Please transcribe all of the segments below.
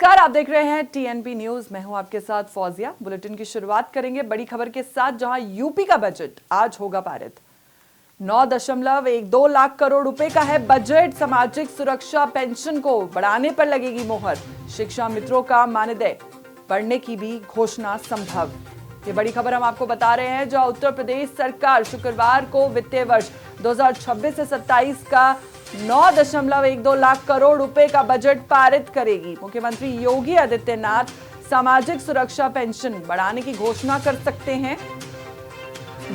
नमस्कार, आप देख रहे हैं टीएनपी न्यूज। मैं हूं आपके साथ फौजिया। बुलेटिन की शुरुआत करेंगे बड़ी खबर के साथ, जहां यूपी का बजट आज होगा पारित। 9.12 लाख करोड़ रुपए का है बजट। सामाजिक सुरक्षा पेंशन को बढ़ाने पर लगेगी मोहर। शिक्षा मित्रों का मानदेय बढ़ने की भी घोषणा संभव। ये बड़ी खबर हम आपको बता रहे हैं, जहां उत्तर प्रदेश सरकार शुक्रवार को वित्तीय वर्ष 2026 से 27 का 9.12 लाख करोड़ रुपए का बजट पारित करेगी। मुख्यमंत्री योगी आदित्यनाथ सामाजिक सुरक्षा पेंशन बढ़ाने की घोषणा कर सकते हैं।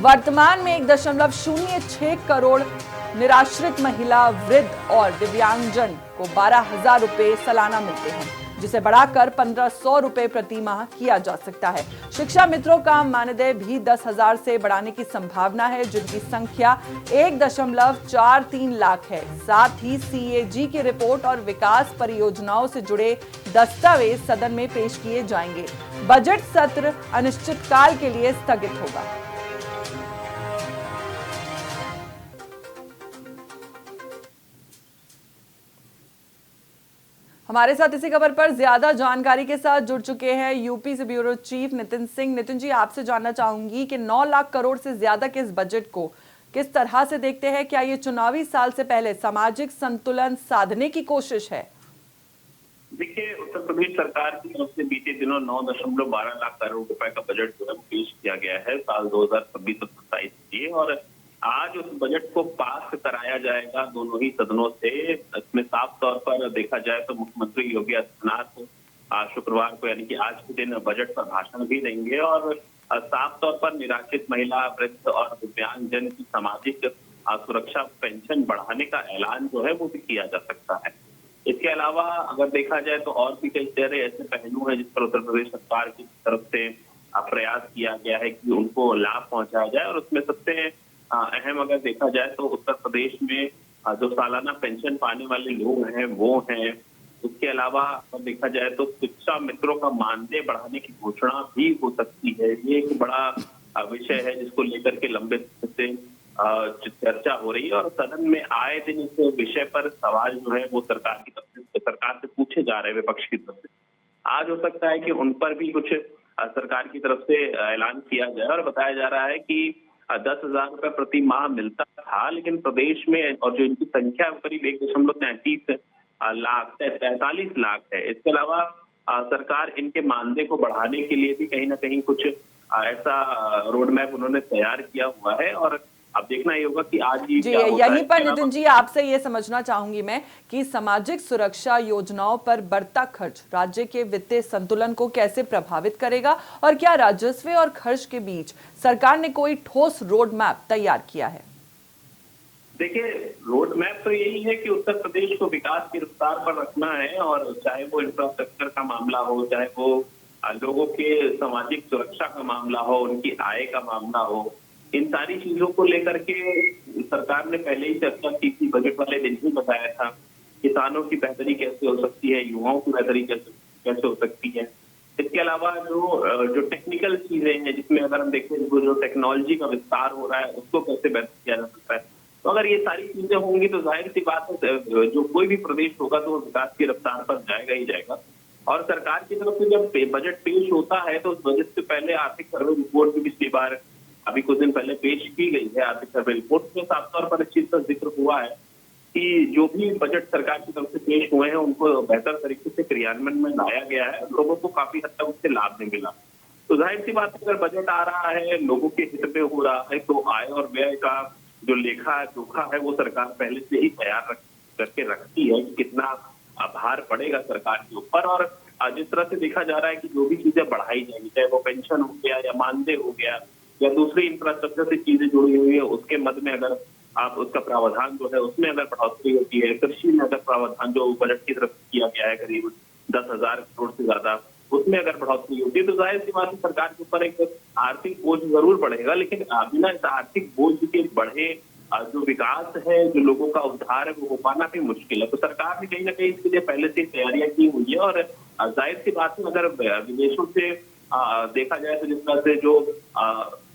वर्तमान में 1.06 करोड़ निराश्रित महिला, वृद्ध और दिव्यांगजन को 12,000 रुपए सालाना मिलते हैं, जिसे बढ़ाकर 1,500 रुपए प्रति माह किया जा सकता है। शिक्षा मित्रों का मानदेय भी 10,000 से बढ़ाने की संभावना है, जिनकी संख्या 1.43 लाख है। साथ ही सीएजी की रिपोर्ट और विकास परियोजनाओं से जुड़े दस्तावेज सदन में पेश किए जाएंगे। बजट सत्र अनिश्चितकाल के लिए स्थगित होगा। हमारे साथ इसी खबर पर ज्यादा जानकारी के साथ जुड़ चुके हैं यूपी से ब्यूरो चीफ नितिन सिंह। नितिन जी, आपसे जानना चाहूंगी कि 9 लाख करोड़ से ज्यादा के इस बजट को किस तरह से देखते हैं? क्या ये चुनावी साल से पहले सामाजिक संतुलन साधने की कोशिश है? देखिए, उत्तर प्रदेश सरकार की तरफ से बीते दिनों 9.12 लाख करोड़ रुपए का बजट जो है पेश किया गया है साल 2026-27 के लिए, और आज उस बजट को पास कराया जाएगा दोनों ही सदनों से। इसमें साफ तौर पर देखा जाए तो मुख्यमंत्री योगी आदित्यनाथ शुक्रवार को यानी कि आज के दिन बजट पर भाषण भी देंगे, और साफ तौर पर निराश्रित महिला, वृद्ध और दिव्यांगजन की सामाजिक सुरक्षा पेंशन बढ़ाने का ऐलान जो है वो भी किया जा सकता है। इसके अलावा अगर देखा जाए तो और भी कई सारे ऐसे पहलू हैं जिस पर उत्तर प्रदेश सरकार की तरफ से प्रयास किया गया है कि उनको लाभ पहुंचाया जाए, और उसमें सबसे अहम अगर देखा जाए तो उत्तर प्रदेश में जो सालाना पेंशन पाने वाले लोग हैं वो हैं। उसके अलावा अगर देखा जाए तो शिक्षा मित्रों का मानदेय बढ़ाने की घोषणा भी हो सकती है। ये एक बड़ा विषय है जिसको लेकर के लंबे समय से चर्चा हो रही है, और सदन में आए दिन इस विषय पर सवाल जो है वो सरकार से पूछे जा रहे हैं विपक्ष की तरफ से। आज हो सकता है कि उन पर भी कुछ सरकार की तरफ से ऐलान किया जाए, और बताया जा रहा है कि 10,000 रुपए प्रति माह मिलता था, लेकिन प्रदेश में और जो इनकी संख्या करीब 1.43 लाख 43 लाख है। इसके अलावा सरकार इनके मानदेय को बढ़ाने के लिए भी कहीं ना कहीं कुछ ऐसा रोड मैप उन्होंने तैयार किया हुआ है, और अब देखना ये होगा कि आज ये क्या होता है। यहीं पर नितिन जी आपसे ये समझना चाहूंगी मैं कि सामाजिक सुरक्षा योजनाओं पर बढ़ता खर्च राज्य के वित्तीय संतुलन को कैसे प्रभावित करेगा, और क्या राजस्व और खर्च के बीच सरकार ने कोई ठोस रोड मैप तैयार किया है? देखिए, रोड मैप तो यही है कि उत्तर प्रदेश को विकास की रफ्तार पर रखना है, और चाहे वो इंफ्रास्ट्रक्चर का मामला हो, चाहे वो लोगों के सामाजिक सुरक्षा का मामला हो, उनकी आय का मामला हो, इन सारी चीजों को लेकर के सरकार ने पहले ही चर्चा की थी। बजट वाले दिन ही बताया था किसानों की बेहतरी कैसे हो सकती है, युवाओं की बेहतरी कैसे हो सकती है। इसके अलावा जो टेक्निकल चीजें हैं, जिसमें अगर हम देखें जो टेक्नोलॉजी का विस्तार हो रहा है उसको कैसे बेहतर किया जा सकता है। तो अगर ये सारी चीजें होंगी तो जाहिर सी बात है जो कोई भी प्रदेश होगा तो वो विकास की रफ्तार पर जाएगा ही जाएगा। और सरकार की तरफ से जब बजट पेश होता है तो उस बजट से पहले आर्थिक सर्वे रिपोर्ट भी पिछली बार अभी कुछ दिन पहले पेश की गई है। आर्थिक सर्वे रिपोर्ट में साफ तौर पर इस चीज का जिक्र हुआ है कि जो भी बजट सरकार की तरफ से पेश हुए हैं उनको बेहतर तरीके से क्रियान्वयन में लाया गया है, लोगों को काफी हद तक उससे लाभ नहीं मिला। तो जाहिर सी बात है, अगर बजट आ रहा है, लोगों के हित में हो रहा है, तो आय और व्यय का जो लेखा जोखा है वो सरकार पहले से ही तैयार करके रखती है कि कितना भार पड़ेगा सरकार के ऊपर। और जिस तरह से देखा जा रहा है कि जो भी चीजें बढ़ाई जाएंगी, चाहे वो पेंशन हो गया या मानदेय हो गया या दूसरी इंफ्रास्ट्रक्चर से चीजें जुड़ी हुई है, उसके मद में अगर आप उसका प्रावधान जो है उसमें अगर बढ़ोतरी होती है, कृषि में अगर प्रावधान जो बजट की तरफ किया गया है करीब 10,000 करोड़ से ज्यादा, उसमें अगर बढ़ोतरी होती है तो जाहिर सी बात है सरकार के ऊपर एक आर्थिक बोझ जरूर बढ़ेगा। लेकिन बिना इस आर्थिक बोझ के बढ़े जो विकास है, जो लोगों का उद्धार है, वो हो पाना भी मुश्किल है। तो सरकार ने कहीं ना कहीं इसके लिए पहले से तैयारियां की हुई है, और जाहिर सी बात है अगर विदेशों से देखा जाए तो जिस तरह से जो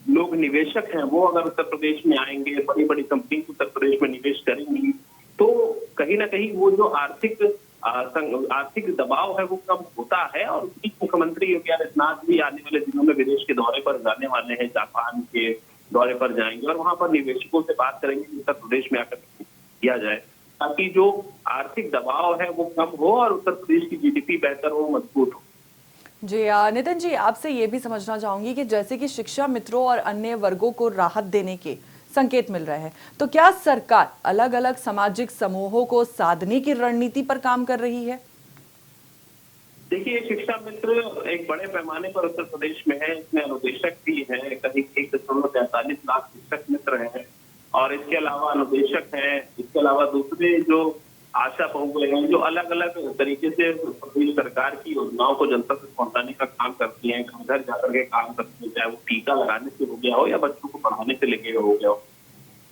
लोग निवेशक हैं वो अगर उत्तर प्रदेश में आएंगे, बड़ी बड़ी कंपनी उत्तर प्रदेश में निवेश करेंगी, तो कहीं ना कहीं वो जो आर्थिक आर्थिक दबाव है वो कम होता है। और उस बीच मुख्यमंत्री योगी आदित्यनाथ भी आने वाले दिनों में विदेश के दौरे पर जाने वाले हैं, जापान के दौरे पर जाएंगे और वहां पर निवेशकों से बात करेंगे कि उत्तर प्रदेश में आकर किया जाए, ताकि जो आर्थिक दबाव है वो कम हो और उत्तर प्रदेश की जीडीपी बेहतर हो, मजबूत हो। जी नितिन जी, आपसे ये भी समझना चाहूंगी कि जैसे कि शिक्षा मित्रों और अन्य वर्गों को राहत देने के संकेत मिल रहे हैं, तो क्या सरकार अलग अलग सामाजिक समूहों को साधने की रणनीति पर काम कर रही है? देखिए, शिक्षा मित्र एक बड़े पैमाने पर उत्तर प्रदेश में है। इसमें अनुदेशक भी है, करीब 1.43 लाख शिक्षक मित्र हैं और इसके अलावा अनुदेशक हैं। इसके अलावा दूसरे जो आशा बहुएं हैं जो अलग अलग तरीके से प्रदेश सरकार की योजनाओं को जनता तक पहुंचाने का काम करती हैं, घर घर जाकर के काम करती हैं, चाहे वो टीका लगाने से हो गया हो या बच्चों को पढ़ाने से लेके हो गया हो।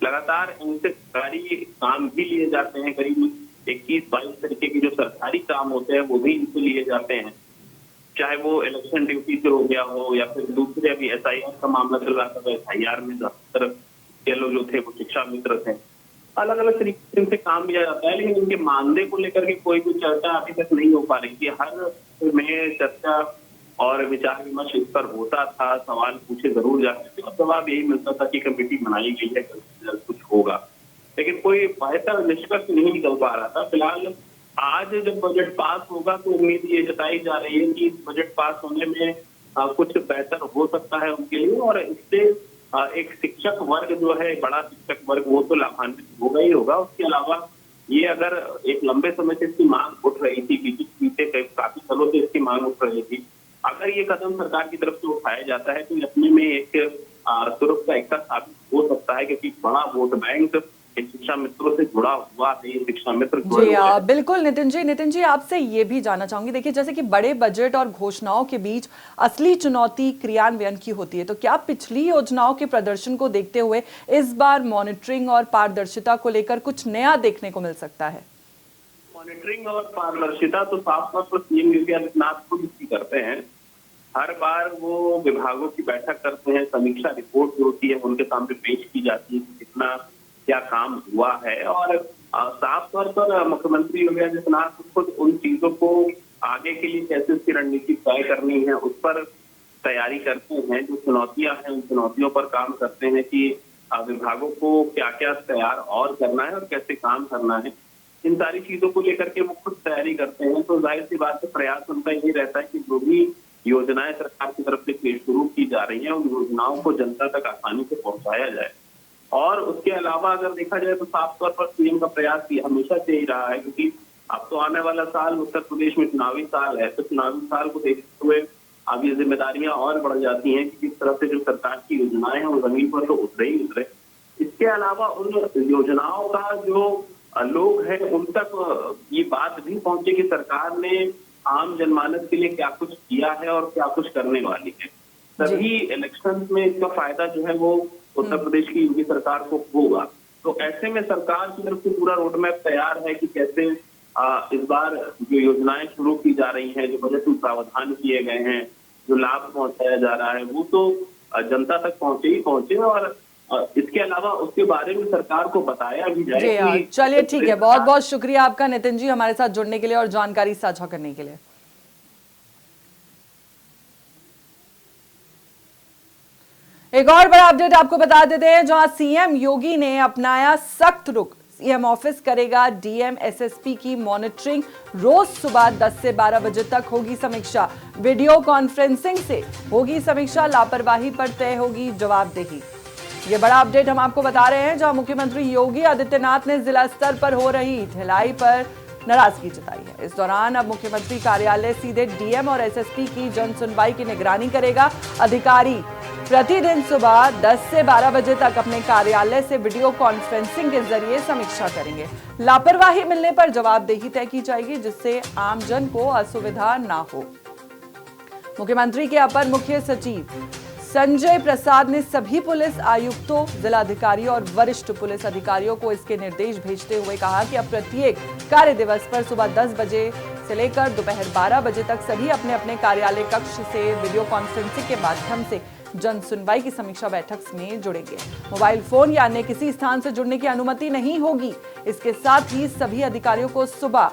लगातार इनसे सरकारी काम भी लिए जाते हैं। करीब 21-22 तरीके के जो सरकारी काम होते हैं वो भी इनसे लिए जाते हैं, चाहे वो इलेक्शन ड्यूटी से हो गया हो या फिर दूसरे अभी SIR का मामला चल रहा था, SIR में ज्यादातर के लोग जो थे वो शिक्षा मित्र थे। अलग अलग तरीके से इनसे काम लिया जाता है, लेकिन इनके मानदेय को लेकर के कोई भी चर्चा अभी तक नहीं हो पा रही थी। हर में चर्चा और विचार विमर्श इस पर होता था, सवाल पूछे जरूर जाते थे और जवाब यही मिलता था कि कमेटी बनाई गई है, कुछ होगा, लेकिन कोई बेहतर निष्कर्ष नहीं निकल पा रहा था। फिलहाल आज जब बजट पास होगा तो उम्मीद ये जताई जा रही है कि इस बजट पास होने में कुछ बेहतर हो सकता है उनके लिए और इससे एक शिक्षक वर्ग जो है, बड़ा शिक्षक वर्ग, वो तो लाभान्वित होगा ही होगा। उसके अलावा ये अगर एक लंबे समय से इसकी मांग उठ रही थी, बीते काफी सालों से इसकी मांग उठ रही थी, अगर ये कदम सरकार की तरफ से उठाया जाता है तो ये अपने में एक सुरक्षा का साबित हो सकता है, क्योंकि बड़ा वोट बैंक शिक्षा मित्रों से जुड़ा हुआ है। शिक्षा मित्र जी बिल्कुल नितिन जी आपसे ये भी जानना चाहूंगी, देखिए जैसे कि बड़े बजट और घोषणाओं के बीच असली चुनौती क्रियान्वयन की होती है, तो क्या पिछली योजनाओं के प्रदर्शन को देखते हुए इस बार मॉनिटरिंग और पारदर्शिता को लेकर कुछ नया देखने को मिल सकता है? मॉनिटरिंग और पारदर्शिता तो साफ तौर पर सीएम योगी आदित्यनाथ खुद इसकी करते हैं। हर बार वो विभागों की बैठक करते हैं, समीक्षा रिपोर्ट जो होती है उनके सामने पेश की जाती है कि कितना क्या काम हुआ है और साफ तौर पर मुख्यमंत्री योगी आदित्यनाथ खुद उन चीजों को आगे के लिए कैसे उसकी रणनीति तय करनी है उस पर तैयारी करते हैं। जो चुनौतियां हैं उन चुनौतियों पर काम करते हैं कि विभागों को क्या क्या तैयार और करना है और कैसे काम करना है। इन सारी चीजों को लेकर के वो खुद तैयारी करते हैं। तो जाहिर सी बात है, प्रयास उनका यही रहता है कि जो भी योजनाएं सरकार की तरफ से शुरू की जा रही हैं उन योजनाओं को जनता तक आसानी से पहुंचाया जाए। और उसके अलावा अगर देखा जाए तो साफ तौर पर सीएम का प्रयास हमेशा से ही रहा है, क्योंकि अब तो आने वाला साल उत्तर प्रदेश में चुनावी साल है, तो चुनावी साल को देखते हुए अब ये जिम्मेदारियां और बढ़ जाती हैं कि किस तरह से जो सरकार की योजनाएं हैं वो जमीन पर तो उतरे ही उतरे। इसके अलावा उन योजनाओं का जो लोग हैं उन तक ये बात भी पहुंचे कि सरकार ने आम जनमानस के लिए क्या कुछ किया है और क्या कुछ करने वाली है। तभी इलेक्शन में इसका फायदा जो है वो उत्तर प्रदेश की योगी सरकार को होगा। तो ऐसे में सरकार की तरफ से पूरा रोड मैप तैयार है कि कैसे इस बार जो योजनाएं शुरू की जा रही हैं, जो बजट में प्रावधान किए गए हैं, जो लाभ पहुंचाया जा रहा है वो तो जनता तक पहुंचे ही पहुंचे और इसके अलावा उसके बारे में सरकार को बताया भी जाए। चलिए ठीक है, बहुत बहुत शुक्रिया आपका नितिन जी हमारे साथ जुड़ने के लिए और जानकारी साझा करने के लिए। एक और बड़ा अपडेट आपको बता देते हैं, जहां सीएम योगी ने अपनाया सख्त रुख। सीएम ऑफिस करेगा डीएम एसएसपी की मॉनिटरिंग। रोज सुबह 10 से 12 बजे तक होगी समीक्षा। वीडियो कॉन्फ्रेंसिंग से होगी समीक्षा। लापरवाही पर तय होगी जवाबदेही। ये बड़ा अपडेट हम आपको बता रहे हैं, जहां मुख्यमंत्री योगी आदित्यनाथ ने जिला स्तर पर हो रही ढिलाई पर नाराजगी जताई है। इस दौरान अब मुख्यमंत्री कार्यालय सीधे डीएम और एसएसपी की जन सुनवाई की निगरानी करेगा। अधिकारी प्रतिदिन सुबह 10 से 12 बजे तक अपने कार्यालय से वीडियो कॉन्फ्रेंसिंग के जरिए समीक्षा करेंगे। लापरवाही मिलने पर जवाबदेही तय की जाएगी, जिससे आमजन को असुविधा ना हो। मुख्यमंत्री के अपर मुख्य सचिव संजय प्रसाद ने सभी पुलिस आयुक्तों, जिलाधिकारियों और वरिष्ठ पुलिस अधिकारियों को इसके निर्देश भेजते हुए कहा कि अब प्रत्येक कार्य दिवस पर सुबह 10 बजे से लेकर दोपहर 12 बजे तक सभी अपने अपने कार्यालय कक्ष से वीडियो कॉन्फ्रेंसिंग के माध्यम से जन सुनवाई की समीक्षा बैठक में जुड़ेंगे। मोबाइल फोन या अन्य किसी स्थान से जुड़ने की अनुमति नहीं होगी। इसके साथ ही सभी अधिकारियों को सुबह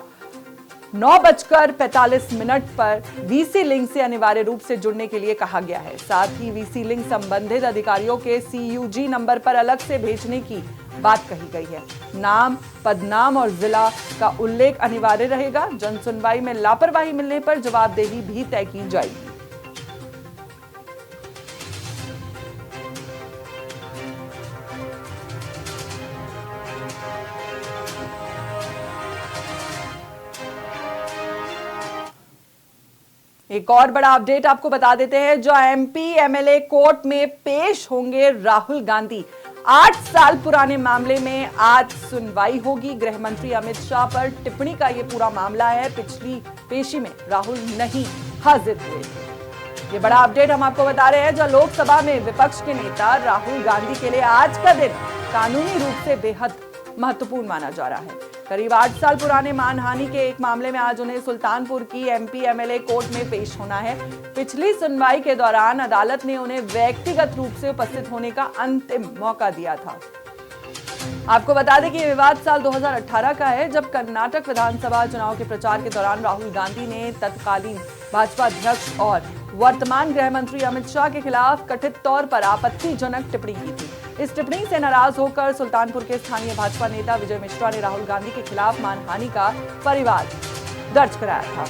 9:45 पर वीसी लिंक से अनिवार्य रूप से जुड़ने के लिए कहा गया है। साथ ही वीसी लिंक संबंधित अधिकारियों के CUG नंबर पर अलग से भेजने की बात कही गई है। नाम, पदनाम और जिला का उल्लेख अनिवार्य रहेगा। जन सुनवाई में लापरवाही मिलने पर जवाबदेही भी तय की जाएगी। एक और बड़ा अपडेट आपको बता देते हैं। जो MP MLA कोर्ट में पेश होंगे राहुल गांधी। 8 साल पुराने मामले में आज सुनवाई होगी। गृह मंत्री अमित शाह पर टिप्पणी का यह पूरा मामला है। पिछली पेशी में राहुल नहीं हाजिर हुए थे। ये बड़ा अपडेट हम आपको बता रहे हैं। जो लोकसभा में विपक्ष के नेता राहुल गांधी के लिए आज का दिन कानूनी रूप से बेहद महत्वपूर्ण माना जा रहा है। करीब 8 साल पुराने मानहानि के एक मामले में आज उन्हें सुल्तानपुर की MP MLA कोर्ट में पेश होना है। पिछली सुनवाई के दौरान अदालत ने उन्हें व्यक्तिगत रूप से उपस्थित होने का अंतिम मौका दिया था। आपको बता दें कि यह विवाद साल 2018 का है, जब कर्नाटक विधानसभा चुनाव के प्रचार के दौरान राहुल गांधी ने तत्कालीन भाजपा अध्यक्ष और वर्तमान गृह मंत्री अमित शाह के खिलाफ कथित तौर पर आपत्तिजनक टिप्पणी की थी। इस टिप्पणी से नाराज होकर सुल्तानपुर के स्थानीय भाजपा नेता विजय मिश्रा ने राहुल गांधी के खिलाफ मानहानि का परिवाद दर्ज कराया था।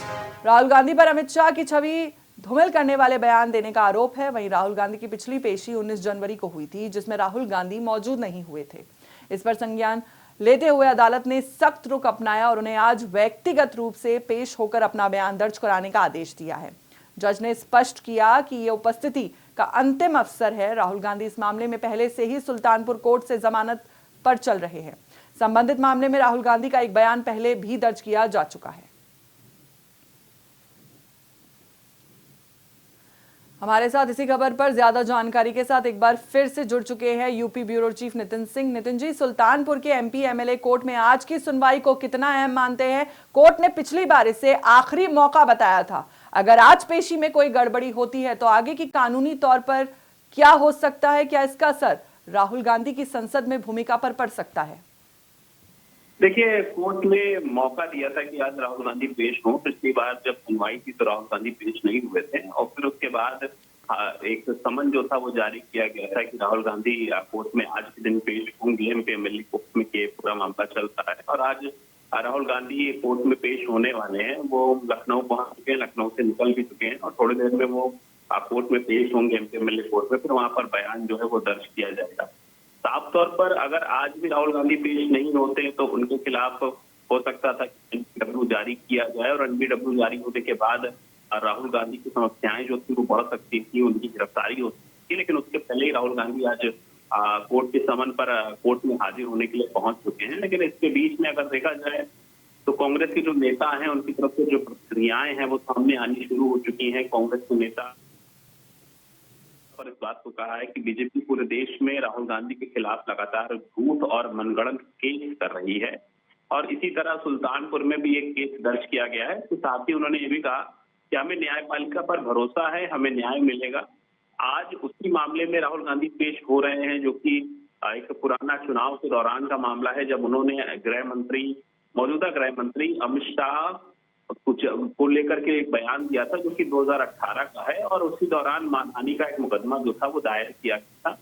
राहुल गांधी पर अमित शाह की छवि धूमिल करने वाले बयान देने का आरोप है। वहीं राहुल गांधी की पिछली पेशी 19 जनवरी को हुई थी, जिसमें राहुल गांधी मौजूद नहीं हुए थे। इस पर संज्ञान लेते हुए अदालत ने सख्त रुख अपनाया और उन्हें आज व्यक्तिगत रूप से पेश होकर अपना बयान दर्ज कराने का आदेश दिया है। जज ने स्पष्ट किया कि यह उपस्थिति का अंतिम अवसर है। राहुल गांधी इस मामले में पहले से ही सुल्तानपुर कोर्ट से जमानत पर चल रहे हैं। संबंधित मामले में राहुल गांधी का एक बयान पहले भी दर्ज किया जा चुका है। हमारे साथ इसी खबर पर ज्यादा जानकारी के साथ एक बार फिर से जुड़ चुके हैं UP bureau chief Nitin Singh. Nitin ji, Sultanpur के MP MLA कोर्ट में आज की सुनवाई को कितना अहम मानते हैं? कोर्ट ने पिछली बार इसे आखिरी मौका बताया था। अगर आज पेशी में कोई गड़बड़ी होती है तो आगे की कानूनी तौर पर क्या हो सकता है? क्या इसका असर राहुल गांधी की संसद में भूमिका पर पड़ सकता है? देखिए, कोर्ट ने मौका दिया था कि आज राहुल गांधी पेश हों। पिछली बार जब सुनवाई थी तो राहुल गांधी पेश नहीं हुए थे और फिर उसके बाद एक समन जो था वो जारी किया गया था कि राहुल गांधी कोर्ट में आज के दिन पेश होंगे। MP MLA कोर्ट में ये पूरा मामला चलता है और आज राहुल गांधी कोर्ट में पेश होने वाले हैं। वो लखनऊ पहुंच चुके हैं, लखनऊ से निकल भी चुके हैं और थोड़ी देर में वो कोर्ट में पेश होंगे MP MLA कोर्ट में। फिर वहां पर बयान जो है वो दर्ज किया जाएगा। साफ तौर पर अगर आज भी राहुल गांधी पेश नहीं होते तो उनके खिलाफ हो सकता था कि NPW जारी किया जाए और NPW जारी होने के बाद राहुल गांधी की समस्याएं जो थी वो बढ़ सकती थी, उनकी गिरफ्तारी हो सकती थी। लेकिन उसके पहले ही राहुल गांधी आज कोर्ट के समन पर कोर्ट में हाजिर होने के लिए पहुंच चुके हैं। लेकिन इसके बीच में अगर देखा जाए तो कांग्रेस के जो नेता हैं उनकी तरफ से जो प्रतिक्रियाएं हैं वो सामने आनी शुरू हो चुकी हैं। कांग्रेस के नेता पर इस बात को कहा है कि बीजेपी पूरे देश में राहुल गांधी के खिलाफ लगातार झूठ और मनगढ़ंत केस कर रही है और इसी तरह सुल्तानपुर में भी एक केस दर्ज किया गया है। तो साथ ही उन्होंने ये भी कहा कि हमें न्यायपालिका पर भरोसा है, हमें न्याय मिलेगा। आज उसी मामले में राहुल गांधी पेश हो रहे हैं जो कि एक पुराना चुनाव के दौरान का मामला है, जब उन्होंने मौजूदा गृह मंत्री अमित शाह कुछ को लेकर के एक बयान दिया था जो कि 2018 का है और उसी दौरान मानहानि का एक मुकदमा जो था वो दायर किया गया था।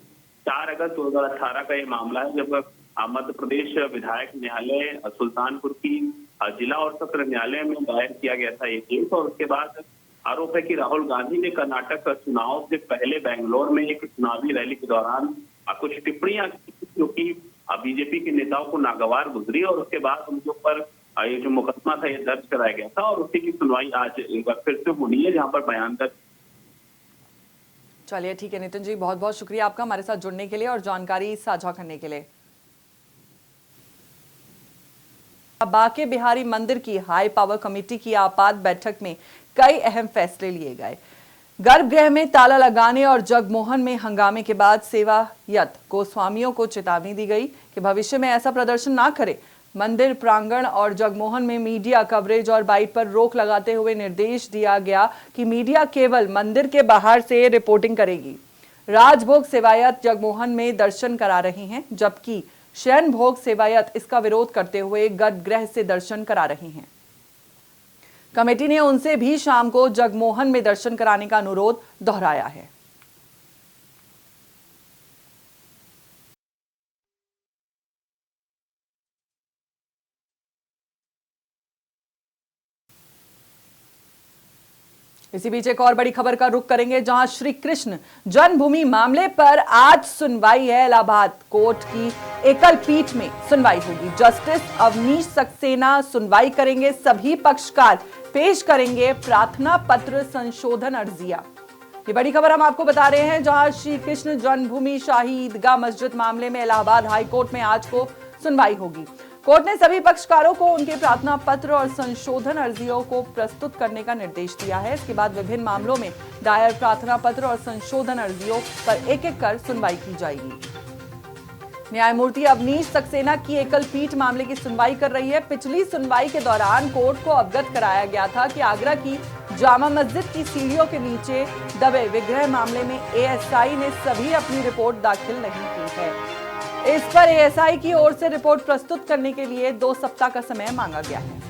4 अगस्त 2018 का ये मामला है जब मध्य प्रदेश विधायक न्यायालय सुल्तानपुर की जिला और सत्र न्यायालय में दायर किया गया था ये केस। और उसके बाद आरोप है कि राहुल गांधी ने कर्नाटक चुनाव से पहले बेंगलोर में एक चुनावी रैली के दौरान कुछ टिप्पणियां की जो कि बीजेपी के नेताओं को नागवार गुजरी और उसके बाद उनके ऊपर ये जो मुकदमा था ये दर्ज कराया गया था और उसी की सुनवाई आज एक बार फिर से होनी है जहां पर बयान दर्ज। चलिए ठीक है नितिन जी, बहुत बहुत शुक्रिया आपका हमारे साथ जुड़ने के लिए और जानकारी साझा करने के लिए। बांके बिहारी मंदिर की हाई पावर कमेटी की आपात बैठक में कई अहम फैसले लिए गए। गर्भगृह में ताला लगाने और जगमोहन में हंगामे के बाद सेवायत गोस्वामियों को चेतावनी दी गई कि भविष्य में ऐसा प्रदर्शन ना करे। मंदिर प्रांगण और जगमोहन में मीडिया कवरेज और बाइट पर रोक लगाते हुए निर्देश दिया गया कि मीडिया केवल मंदिर के बाहर से रिपोर्टिंग करेगी। राजभोग सेवायत जगमोहन में दर्शन करा रही हैं, जबकि शयन भोग सेवायत इसका विरोध करते हुए गर्भगृह से दर्शन करा रही हैं। कमेटी ने उनसे भी शाम को जगमोहन में दर्शन कराने का अनुरोध दोहराया है। इसी बीच एक और बड़ी खबर का रुख करेंगे, जहां श्री कृष्ण जन्मभूमि मामले पर आज सुनवाई है। इलाहाबाद कोर्ट की एकल पीठ में सुनवाई होगी। जस्टिस अवनीश सक्सेना सुनवाई करेंगे। सभी पक्षकार पेश करेंगे प्रार्थना पत्र संशोधन अर्जियां। ये बड़ी खबर हम आपको बता रहे हैं, जहां श्री कृष्ण जन्मभूमि शाही ईदगाह मस्जिद मामले में इलाहाबाद हाई कोर्ट में आज को सुनवाई होगी। कोर्ट ने सभी पक्षकारों को उनके प्रार्थना पत्र और संशोधन अर्जियों को प्रस्तुत करने का निर्देश दिया है। इसके बाद विभिन्न मामलों में दायर प्रार्थना पत्र और संशोधन अर्जियों पर एक एक कर सुनवाई की जाएगी। न्यायमूर्ति अवनीश सक्सेना की एकल पीठ मामले की सुनवाई कर रही है। पिछली सुनवाई के दौरान कोर्ट को अवगत कराया गया था कि आगरा की जामा मस्जिद की सीढ़ियों के नीचे दबे विग्रह मामले में एएसआई ने सभी अपनी रिपोर्ट दाखिल नहीं की है। इस पर एएसआई की ओर से रिपोर्ट प्रस्तुत करने के लिए 2 सप्ताह का समय मांगा गया है।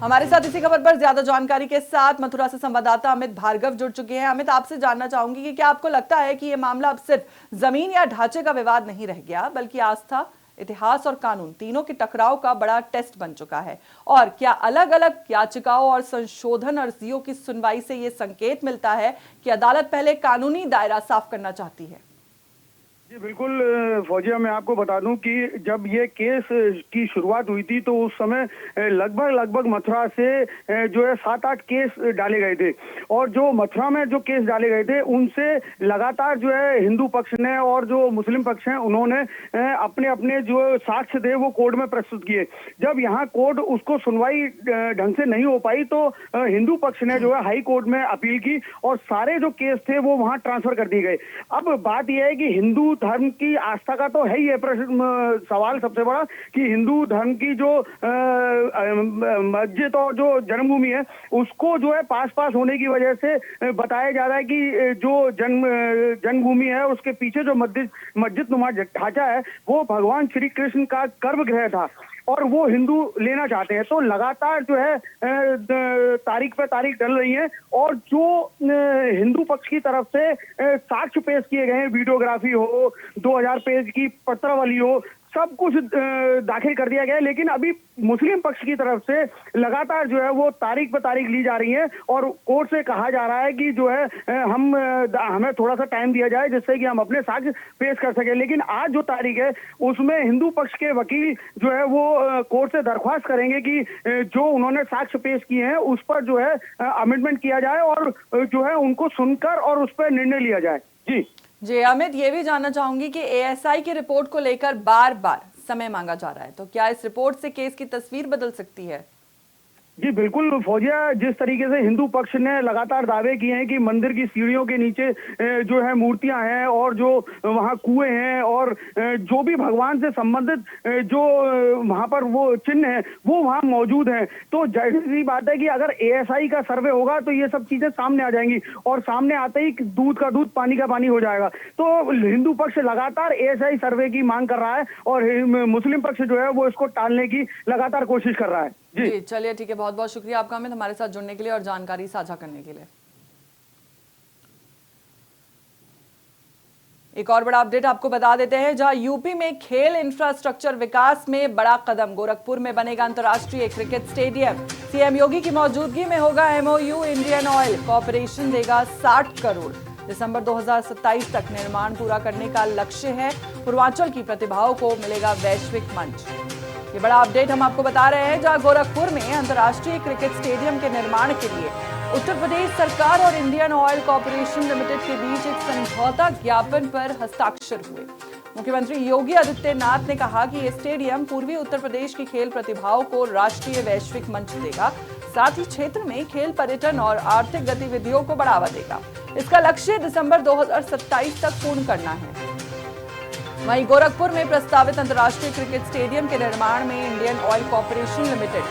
हमारे साथ इसी खबर पर ज्यादा जानकारी के साथ मथुरा से संवाददाता अमित भार्गव जुड़ चुके हैं। अमित, आपसे जानना चाहूंगी कि क्या आपको लगता है कि यह मामला अब सिर्फ जमीन या ढांचे का विवाद नहीं रह गया, बल्कि आस्था, इतिहास और कानून तीनों के टकराव का बड़ा टेस्ट बन चुका है? और क्या अलग अलग याचिकाओं और संशोधन अर्जियों की सुनवाई से यह संकेत मिलता है कि अदालत पहले कानूनी दायरा साफ करना चाहती है? जी बिल्कुल फौजिया, मैं आपको बता दूं कि जब ये केस की शुरुआत हुई थी तो उस समय लगभग मथुरा से जो है 7-8 केस डाले गए थे, और जो मथुरा में जो केस डाले गए थे उनसे लगातार जो है हिंदू पक्ष ने और जो मुस्लिम पक्ष हैं उन्होंने अपने अपने जो साक्ष्य थे वो कोर्ट में प्रस्तुत किए। जब यहाँ कोर्ट उसको सुनवाई ढंग से नहीं हो पाई तो हिंदू पक्ष ने जो है हाई कोर्ट में अपील की और सारे जो केस थे वो वहां ट्रांसफर कर दिए गए। अब बात यह है कि हिंदू धर्म की आस्था का तो है ही प्रश्न, सवाल सबसे बड़ा कि हिंदू धर्म की जो मस्जिद और जो जन्मभूमि है उसको जो है पास होने की वजह से बताया जा रहा है कि जो जन्मभूमि है उसके पीछे जो मस्जिद नुमा ढांचा है वो भगवान श्री कृष्ण का गर्भगृह था और वो हिंदू लेना चाहते हैं। तो लगातार जो है तारीख पे तारीख डल रही है और जो हिंदू पक्ष की तरफ से साक्ष्य पेश किए गए हैं, वीडियोग्राफी हो, 2000 पेज की पत्रावली हो, सब कुछ दाखिल कर दिया गया है। लेकिन अभी मुस्लिम पक्ष की तरफ से लगातार जो है वो तारीख पे तारीख ली जा रही है और कोर्ट से कहा जा रहा है कि जो है हमें थोड़ा सा टाइम दिया जाए जिससे कि हम अपने साक्ष्य पेश कर सकें। लेकिन आज जो तारीख है उसमें हिंदू पक्ष के वकील जो है वो कोर्ट से दरख्वास्त करेंगे कि जो उन्होंने साक्ष्य पेश किए हैं उस पर जो है अमेंडमेंट किया जाए और जो है उनको सुनकर और उस पर निर्णय लिया जाए। जी अमित, ये भी जानना चाहूंगी कि एएसआई की रिपोर्ट को लेकर बार बार समय मांगा जा रहा है, तो क्या इस रिपोर्ट से केस की तस्वीर बदल सकती है? जी बिल्कुल फौजिया, जिस तरीके से हिंदू पक्ष ने लगातार दावे किए हैं कि मंदिर की सीढ़ियों के नीचे जो है मूर्तियां हैं और जो वहां कुएं हैं और जो भी भगवान से संबंधित जो वहां पर वो चिन्ह है वो वहां मौजूद हैं, तो जाहिर सी बात है कि अगर एएसआई का सर्वे होगा तो ये सब चीजें सामने आ जाएंगी और सामने आते ही दूध का दूध पानी का पानी हो जाएगा। तो हिंदू पक्ष लगातार एएसआई सर्वे की मांग कर रहा है और मुस्लिम पक्ष जो है वो इसको टालने की लगातार कोशिश कर रहा है। जी चलिए, ठीक है, बहुत बहुत शुक्रिया आपका अमित, हमारे साथ जुड़ने के लिए और जानकारी साझा करने के लिए। एक और बड़ा अपडेट आपको बता देते हैं, जहां यूपी में खेल इंफ्रास्ट्रक्चर विकास में बड़ा कदम। गोरखपुर में बनेगा अंतर्राष्ट्रीय क्रिकेट स्टेडियम। सीएम योगी की मौजूदगी में होगा एमओयू। इंडियन ऑयल कॉर्पोरेशन देगा 60 करोड़। दिसंबर 2027 तक निर्माण पूरा करने का लक्ष्य है। पूर्वांचल की प्रतिभाओं को मिलेगा वैश्विक मंच। ये बड़ा अपडेट हम आपको बता रहे हैं, जहां गोरखपुर में अंतर्राष्ट्रीय क्रिकेट स्टेडियम के निर्माण के लिए उत्तर प्रदेश सरकार और इंडियन ऑयल कॉर्पोरेशन लिमिटेड के बीच एक समझौता ज्ञापन पर हस्ताक्षर हुए। मुख्यमंत्री योगी आदित्यनाथ ने कहा कि यह स्टेडियम पूर्वी उत्तर प्रदेश की खेल प्रतिभाओं को राष्ट्रीय वैश्विक मंच देगा, साथ ही क्षेत्र में खेल पर्यटन और आर्थिक गतिविधियों को बढ़ावा देगा। इसका लक्ष्य दिसंबर 2027 तक पूर्ण करना है। वहीं गोरखपुर में प्रस्तावित अंतर्राष्ट्रीय क्रिकेट स्टेडियम के निर्माण में Indian oil corporation limited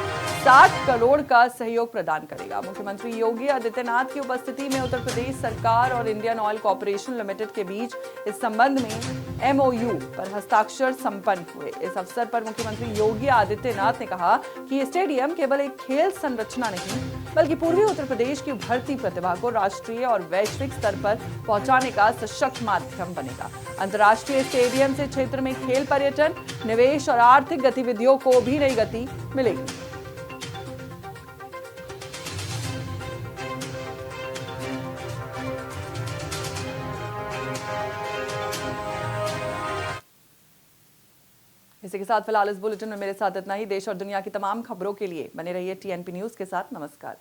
60 crore का सहयोग प्रदान करेगा। मुख्यमंत्री योगी आदित्यनाथ की उपस्थिति में उत्तर प्रदेश सरकार और इंडियन ऑयल कॉर्पोरेशन लिमिटेड के बीच इस संबंध में एमओयू पर हस्ताक्षर संपन्न हुए। इस अवसर पर मुख्यमंत्री योगी आदित्यनाथ ने कहा कि ये स्टेडियम केवल एक खेल संरचना नहीं बल्कि पूर्वी उत्तर प्रदेश की उभरती प्रतिभा को राष्ट्रीय और वैश्विक स्तर पर पहुंचाने का सशक्त माध्यम बनेगा। अंतर्राष्ट्रीय स्टेडियम से क्षेत्र में खेल पर्यटन, निवेश और आर्थिक गतिविधियों को भी नई गति मिलेगी। इसी के साथ फिलहाल इस बुलेटिन में मेरे साथ इतना ही। देश और दुनिया की तमाम खबरों के लिए बने रहिए टीएनपी न्यूज के साथ। नमस्कार।